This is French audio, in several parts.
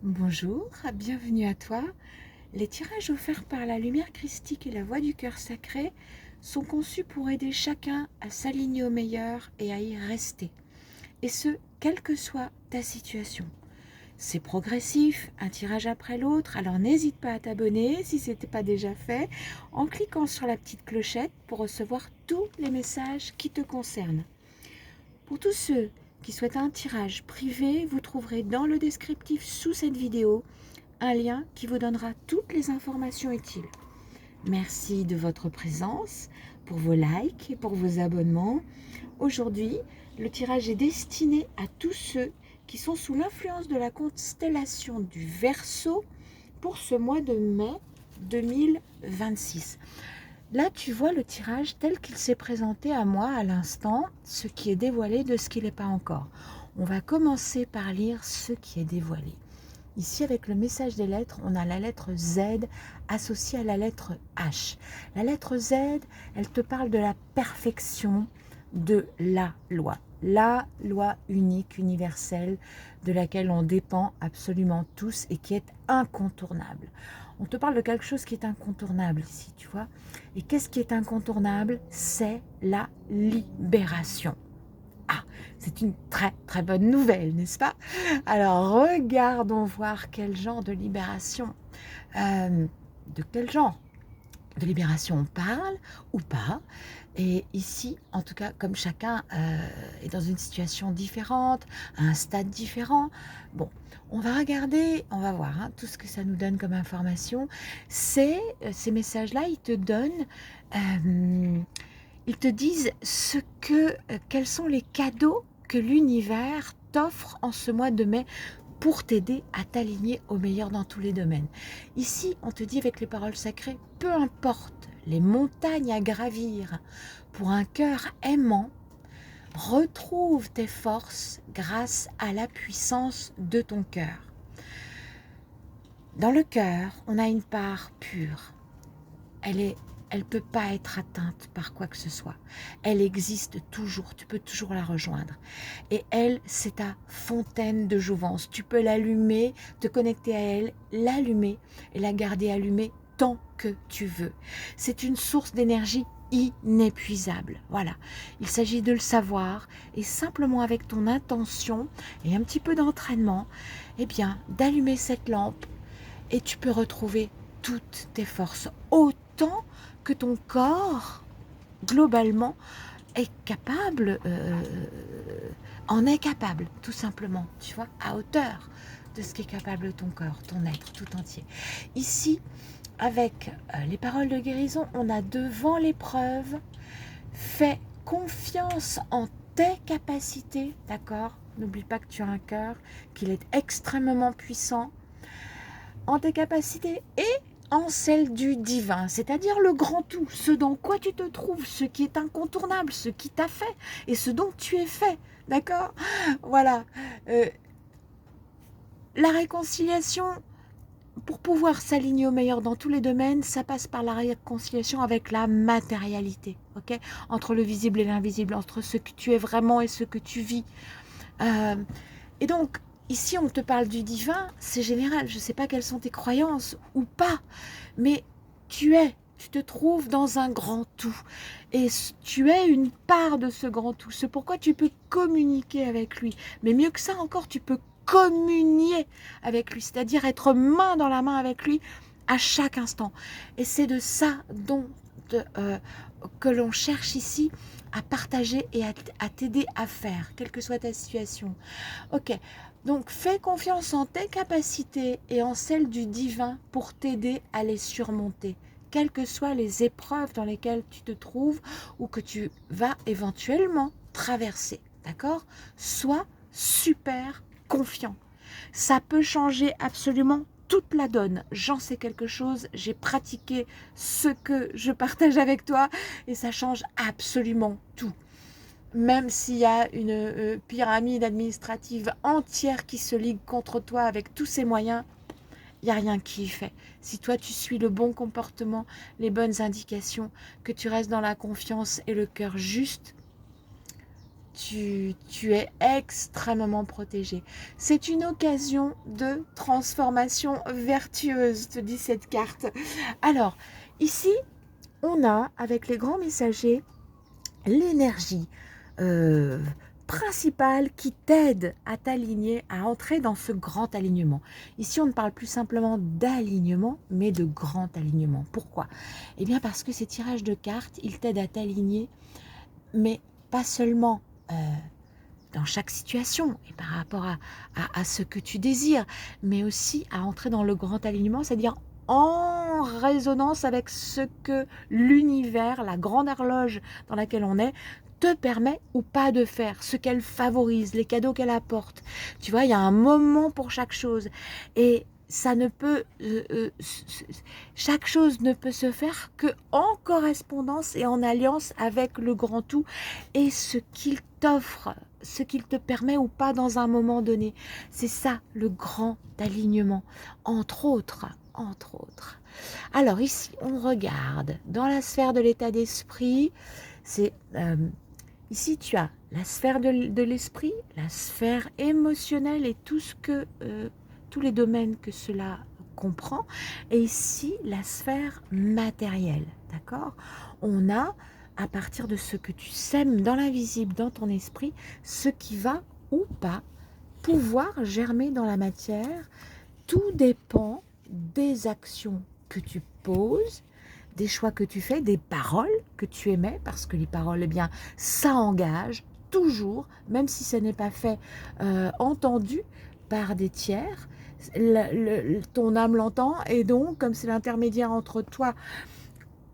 Bonjour, bienvenue à toi. Les tirages offerts par la lumière christique et la voix du cœur sacré sont conçus pour aider chacun à s'aligner au meilleur et à y rester. Et ce, quelle que soit ta situation. C'est progressif, un tirage après l'autre, alors n'hésite pas à t'abonner si ce n'était pas déjà fait, en cliquant sur la petite clochette pour recevoir tous les messages qui te concernent. Pour tous ceux qui souhaitent un tirage privé, vous trouverez dans le descriptif sous cette vidéo un lien qui vous donnera toutes les informations utiles. Merci de votre présence, pour vos likes et pour vos abonnements. Aujourd'hui, le tirage est destiné à tous ceux qui sont sous l'influence de la constellation du Verseau pour ce mois de mai 2026. Là, tu vois le tirage tel qu'il s'est présenté à moi à l'instant, ce qui est dévoilé de ce qui n'est pas encore. On va commencer par lire ce qui est dévoilé. Ici, avec le message des lettres, on a la lettre Z associée à la lettre H. La lettre Z, elle te parle de la perfection de la loi unique, universelle, de laquelle on dépend absolument tous et qui est incontournable. On te parle de quelque chose qui est incontournable ici, tu vois. Et qu'est-ce qui est incontournable? C'est la libération. Ah, c'est une très très bonne nouvelle, n'est-ce pas? Alors, regardons voir quel genre de libération, de quel genre de libération on parle ou pas. Et ici, en tout cas, comme chacun est dans une situation différente, à un stade différent, bon, on va regarder, on va voir tout ce que ça nous donne comme information. Ces messages-là, ils te donnent, ils te disent quels sont les cadeaux que l'univers t'offre en ce mois de mai pour t'aider à t'aligner au meilleur dans tous les domaines. Ici, on te dit avec les paroles sacrées, peu importe les montagnes à gravir, pour un cœur aimant, retrouve tes forces grâce à la puissance de ton cœur. Dans le cœur, on a une part pure. Elle peut pas être atteinte par quoi que ce soit. Elle existe toujours, tu peux toujours la rejoindre. Et elle, c'est ta fontaine de jouvence. Tu peux l'allumer, te connecter à elle, l'allumer et la garder allumée tant que tu veux. C'est une source d'énergie inépuisable. Voilà, il s'agit de le savoir et simplement avec ton intention et un petit peu d'entraînement, eh bien, d'allumer cette lampe et tu peux retrouver toutes tes forces, autant que ton corps, globalement, est capable, en est capable, tout simplement, tu vois, à hauteur de ce qu'est capable ton corps, ton être tout entier. Ici, avec les paroles de guérison, on a devant l'épreuve, fais confiance en tes capacités, d'accord? N'oublie pas que tu as un cœur, qu'il est extrêmement puissant, en tes capacités et en celle du divin, c'est-à-dire le grand tout, ce dans quoi tu te trouves, ce qui est incontournable, ce qui t'a fait et ce dont tu es fait, d'accord? Voilà. La réconciliation, pour pouvoir s'aligner au meilleur dans tous les domaines, ça passe par la réconciliation avec la matérialité, ok? Entre le visible et l'invisible, entre ce que tu es vraiment et ce que tu vis. Et donc, ici, on te parle du divin, c'est général. Je ne sais pas quelles sont tes croyances ou pas, mais tu te trouves dans un grand tout. Et tu es une part de ce grand tout. C'est pourquoi tu peux communiquer avec lui. Mais mieux que ça encore, tu peux communier avec lui, c'est-à-dire être main dans la main avec lui à chaque instant. Et c'est de ça que l'on cherche ici à partager et à t'aider à faire, quelle que soit ta situation. Ok, donc fais confiance en tes capacités et en celles du divin pour t'aider à les surmonter, quelles que soient les épreuves dans lesquelles tu te trouves ou que tu vas éventuellement traverser, d'accord? Sois super confiant. Ça peut changer absolument toute la donne. J'en sais quelque chose, j'ai pratiqué ce que je partage avec toi et ça change absolument tout. Même s'il y a une pyramide administrative entière qui se ligue contre toi avec tous ses moyens, il n'y a rien qui y fait. Si toi tu suis le bon comportement, les bonnes indications, que tu restes dans la confiance et le cœur juste, tu es extrêmement protégé. C'est une occasion de transformation vertueuse, te dit cette carte. Alors, ici, on a, avec les grands messagers, l'énergie principale qui t'aide à t'aligner, à entrer dans ce grand alignement. Ici, on ne parle plus simplement d'alignement, mais de grand alignement. Pourquoi? Eh bien, parce que ces tirages de cartes, ils t'aident à t'aligner, mais pas seulement dans chaque situation et par rapport à ce que tu désires, mais aussi à entrer dans le grand alignement, c'est-à-dire en résonance avec ce que l'univers, la grande horloge dans laquelle on est, te permet ou pas de faire, ce qu'elle favorise, les cadeaux qu'elle apporte. Tu vois, il y a un moment pour chaque chose. Et ça ne peut, chaque chose ne peut se faire que en correspondance et en alliance avec le grand tout et ce qu'il t'offre, ce qu'il te permet ou pas dans un moment donné. C'est ça le grand alignement, entre autres. Entre autres. Alors ici, on regarde dans la sphère de l'état d'esprit, c'est ici tu as la sphère de l'esprit, la sphère émotionnelle et tout ce que tous les domaines que cela comprend, et ici la sphère matérielle, d'accord? On a à partir de ce que tu sèmes dans l'invisible, dans ton esprit, ce qui va ou pas pouvoir germer dans la matière. Tout dépend des actions que tu poses, des choix que tu fais, des paroles que tu émets, parce que les paroles, eh bien, ça engage toujours, même si ce n'est pas fait entendu par des tiers. Ton âme l'entend, et donc, comme c'est l'intermédiaire entre toi,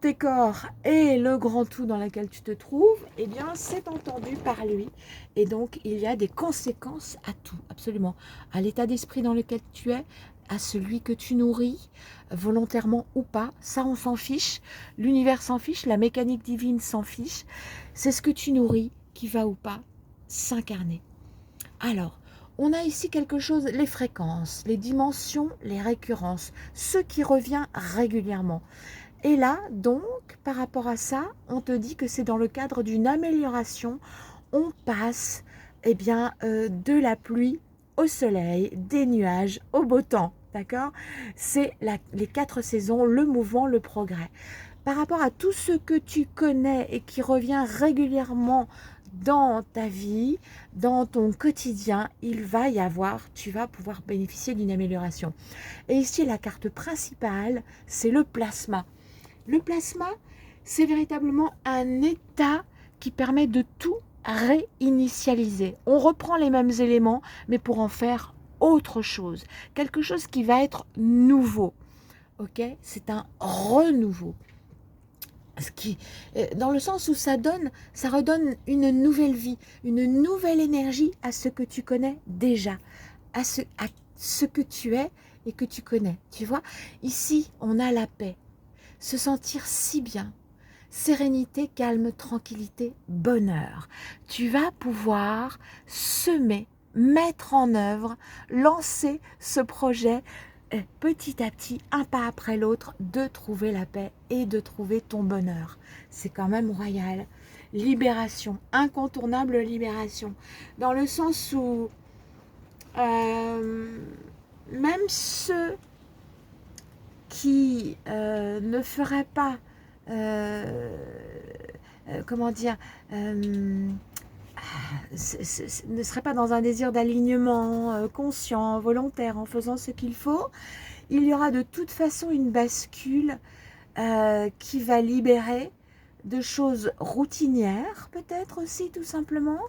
tes corps et le grand tout dans lequel tu te trouves, eh bien, c'est entendu par lui. Et donc, il y a des conséquences à tout, absolument. À l'état d'esprit dans lequel tu es, à celui que tu nourris, volontairement ou pas, ça on s'en fiche. L'univers s'en fiche, la mécanique divine s'en fiche. C'est ce que tu nourris qui va ou pas s'incarner. Alors, on a ici quelque chose, les fréquences, les dimensions, les récurrences, ce qui revient régulièrement. Et là, donc, par rapport à ça, on te dit que c'est dans le cadre d'une amélioration. On passe eh bien, de la pluie au soleil, des nuages au beau temps. D'accord? C'est les 4 saisons, le mouvement, le progrès. Par rapport à tout ce que tu connais et qui revient régulièrement dans ta vie, dans ton quotidien, il va y avoir, tu vas pouvoir bénéficier d'une amélioration. Et ici, la carte principale, c'est le plasma. Le plasma, c'est véritablement un état qui permet de tout réinitialiser. On reprend les mêmes éléments, mais pour en faire autre chose. Quelque chose qui va être nouveau. Ok? C'est un renouveau. Dans le sens où ça redonne une nouvelle vie, une nouvelle énergie à ce que tu connais déjà, à ce que tu es et que tu connais. Tu vois? Ici, on a la paix. Se sentir si bien, sérénité, calme, tranquillité, bonheur. Tu vas pouvoir semer, mettre en œuvre, lancer ce projet petit à petit, un pas après l'autre, de trouver la paix et de trouver ton bonheur. C'est quand même royal. Libération, incontournable libération. Dans le sens où même ceux qui ne ferait pas, comment dire, ne serait pas dans un désir d'alignement conscient, volontaire, en faisant ce qu'il faut, il y aura de toute façon une bascule qui va libérer de choses routinières, peut-être aussi tout simplement.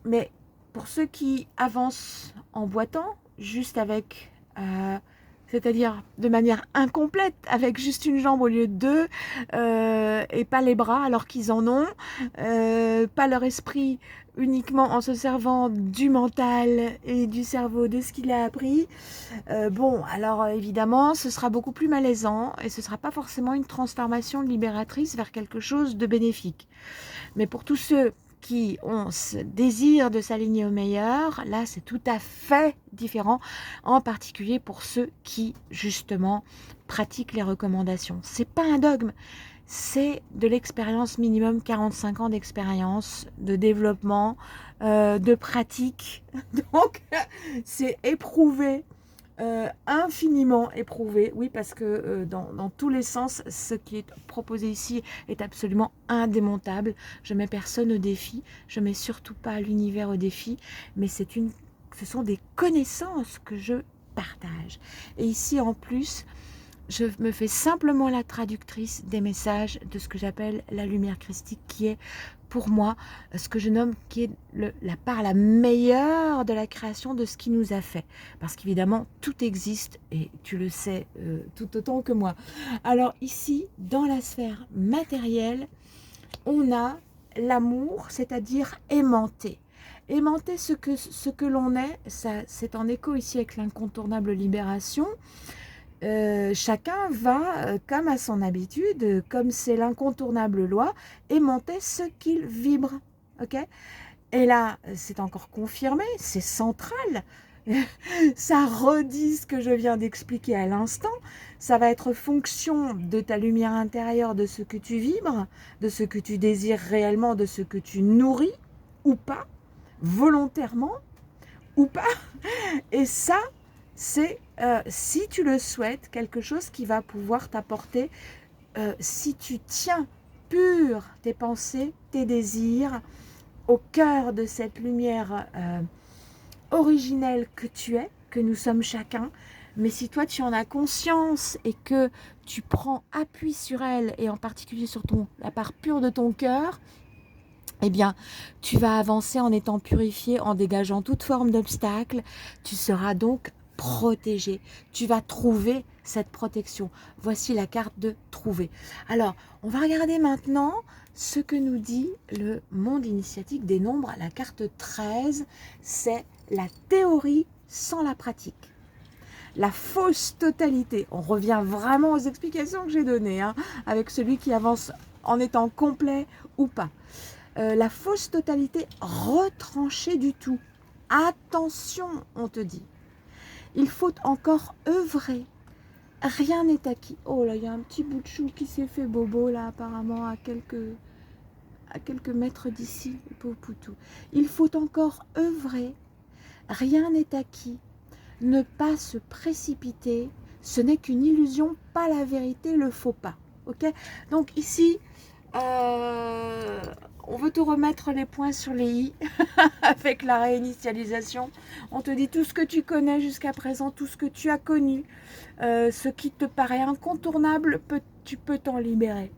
Mais pour ceux qui avancent en boitant, juste avec, c'est-à-dire de manière incomplète, avec juste une jambe au lieu de deux, et pas les bras alors qu'ils en ont, pas leur esprit uniquement en se servant du mental et du cerveau, de ce qu'il a appris. Bon, alors évidemment, ce sera beaucoup plus malaisant et ce ne sera pas forcément une transformation libératrice vers quelque chose de bénéfique. Mais pour tous ceux qui ont ce désir de s'aligner au meilleur, là c'est tout à fait différent, en particulier pour ceux qui justement pratiquent les recommandations. C'est pas un dogme, c'est de l'expérience minimum, 45 ans d'expérience, de développement, de pratique. Donc, c'est éprouvé, infiniment éprouvé. Oui, parce que dans tous les sens, ce qui est proposé ici est absolument indémontable. Je mets personne au défi, je mets surtout pas l'univers au défi, mais ce sont des connaissances que je partage. Et ici, en plus, je me fais simplement la traductrice des messages de ce que j'appelle la lumière christique, qui est pour moi ce que je nomme qui est la part la meilleure de la création de ce qui nous a fait. Parce qu'évidemment, tout existe et tu le sais tout autant que moi. Alors ici, dans la sphère matérielle, on a l'amour, c'est-à-dire aimanter. Aimanter ce que l'on est, c'est en écho ici avec l'incontournable libération. Chacun va, comme à son habitude, comme c'est l'incontournable loi, aimanter ce qu'il vibre. Ok? Et là, c'est encore confirmé, c'est central. Ça redit ce que je viens d'expliquer à l'instant. Ça va être fonction de ta lumière intérieure, de ce que tu vibres, de ce que tu désires réellement, de ce que tu nourris ou pas, volontairement ou pas. Et ça, c'est, si tu le souhaites, quelque chose qui va pouvoir t'apporter, si tu tiens pur tes pensées, tes désirs, au cœur de cette lumière originelle que tu es, que nous sommes chacun. Mais si toi tu en as conscience et que tu prends appui sur elle, et en particulier sur la part pure de ton cœur, eh bien, tu vas avancer en étant purifié, en dégageant toute forme d'obstacle. Tu seras donc protégé. Tu vas trouver cette protection. Voici la carte de trouver. Alors, on va regarder maintenant ce que nous dit le monde initiatique des nombres. La carte 13, c'est la théorie sans la pratique. La fausse totalité. On revient vraiment aux explications que j'ai données, hein, avec celui qui avance en étant complet ou pas. La fausse totalité retranchée du tout. Attention, on te dit. Il faut encore œuvrer. Rien n'est acquis. Oh là, il y a un petit bout de chou qui s'est fait bobo là, apparemment, à quelques mètres d'ici, pauvre poutou. Il faut encore œuvrer. Rien n'est acquis. Ne pas se précipiter. Ce n'est qu'une illusion, pas la vérité, le faux pas. Ok? Donc ici, on veut te remettre les points sur les i avec la réinitialisation. On te dit tout ce que tu connais jusqu'à présent, tout ce que tu as connu, ce qui te paraît incontournable, tu peux t'en libérer.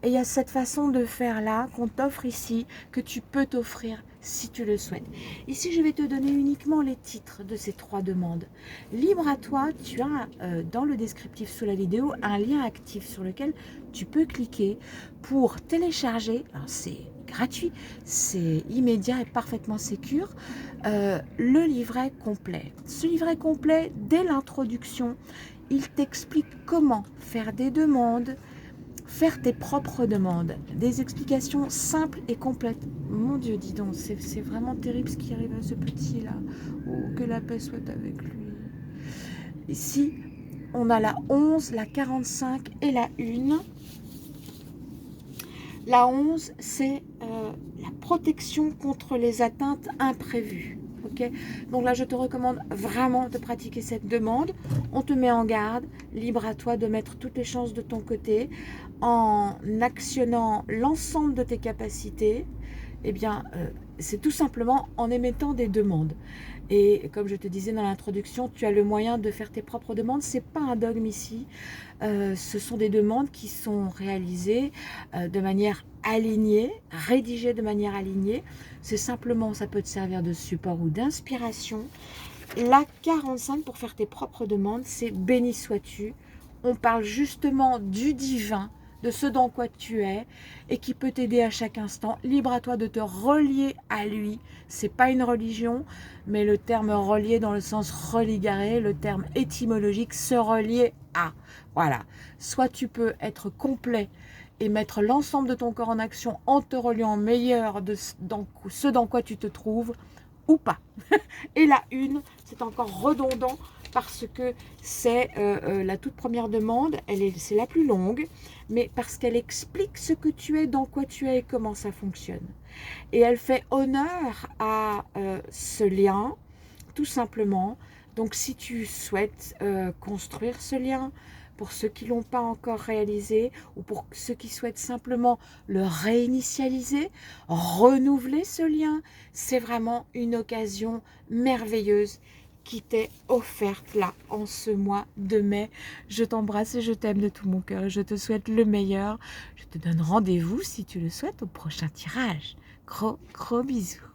Et il y a cette façon de faire là qu'on t'offre ici, que tu peux t'offrir si tu le souhaites. Ici, je vais te donner uniquement les titres de ces 3 demandes. Libre à toi, tu as dans le descriptif sous la vidéo un lien actif sur lequel tu peux cliquer pour télécharger. C'est gratuit, c'est immédiat et parfaitement sécure. Le livret complet. Ce livret complet, dès l'introduction, il t'explique comment faire des demandes, faire tes propres demandes, des explications simples et complètes. Mon Dieu, dis donc, c'est vraiment terrible ce qui arrive à ce petit là. Oh, que la paix soit avec lui. Ici, on a la 11, la 45 et la 1. La 11, c'est la protection contre les atteintes imprévues. Okay, donc là, je te recommande vraiment de pratiquer cette demande. On te met en garde, libre à toi de mettre toutes les chances de ton côté en actionnant l'ensemble de tes capacités. Eh bien, c'est tout simplement en émettant des demandes. Et comme je te disais dans l'introduction, tu as le moyen de faire tes propres demandes. Ce n'est pas un dogme ici. Ce sont des demandes qui sont réalisées de manière alignée, rédigées de manière alignée. C'est simplement, ça peut te servir de support ou d'inspiration. La 45 pour faire tes propres demandes, c'est béni sois-tu. On parle justement du divin, de ce dans quoi tu es et qui peut t'aider à chaque instant. Libre à toi de te relier à lui. C'est pas une religion, mais le terme relier dans le sens religarer, le terme étymologique, se relier à. Voilà. Soit tu peux être complet et mettre l'ensemble de ton corps en action en te reliant meilleur de ce dans quoi tu te trouves, ou pas. Et la 1, c'est encore redondant parce que c'est la toute première demande, c'est la plus longue, mais parce qu'elle explique ce que tu es, dans quoi tu es et comment ça fonctionne. Et elle fait honneur à ce lien, tout simplement. Donc si tu souhaites construire ce lien, pour ceux qui ne l'ont pas encore réalisé, ou pour ceux qui souhaitent simplement le réinitialiser, renouveler ce lien, c'est vraiment une occasion merveilleuse qui t'est offerte là, en ce mois de mai. Je t'embrasse et je t'aime de tout mon cœur et je te souhaite le meilleur. Je te donne rendez-vous, si tu le souhaites, au prochain tirage. Gros bisous.